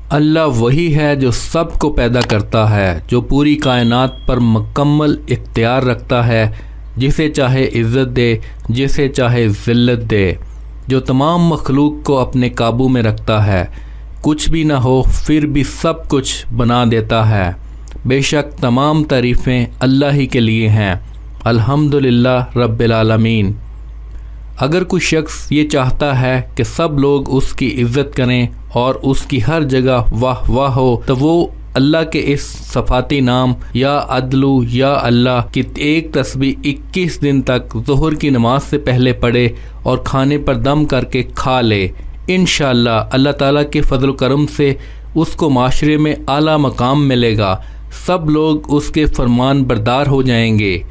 اللہ وہی ہے جو سب کو پیدا کرتا ہے، جو پوری کائنات پر مکمل اختیار رکھتا ہے، جسے چاہے عزت دے، جسے چاہے ذلت دے، جو تمام مخلوق کو اپنے قابو میں رکھتا ہے، کچھ بھی نہ ہو پھر بھی سب کچھ بنا دیتا ہے۔ بے شک تمام تعریفیں اللہ ہی کے لیے ہیں۔ الحمدللہ رب العالمین۔ اگر کوئی شخص یہ چاہتا ہے کہ سب لوگ اس کی عزت کریں اور اس کی ہر جگہ واہ واہ ہو، تو وہ اللہ کے اس صفاتی نام یا عدلو یا اللہ کی ایک تسبیح 21 دن تک ظہر کی نماز سے پہلے پڑھے اور کھانے پر دم کر کے کھا لے۔ انشاءاللہ اللہ تعالیٰ کے فضل و کرم سے اس کو معاشرے میں اعلیٰ مقام ملے گا، سب لوگ اس کے فرمان بردار ہو جائیں گے۔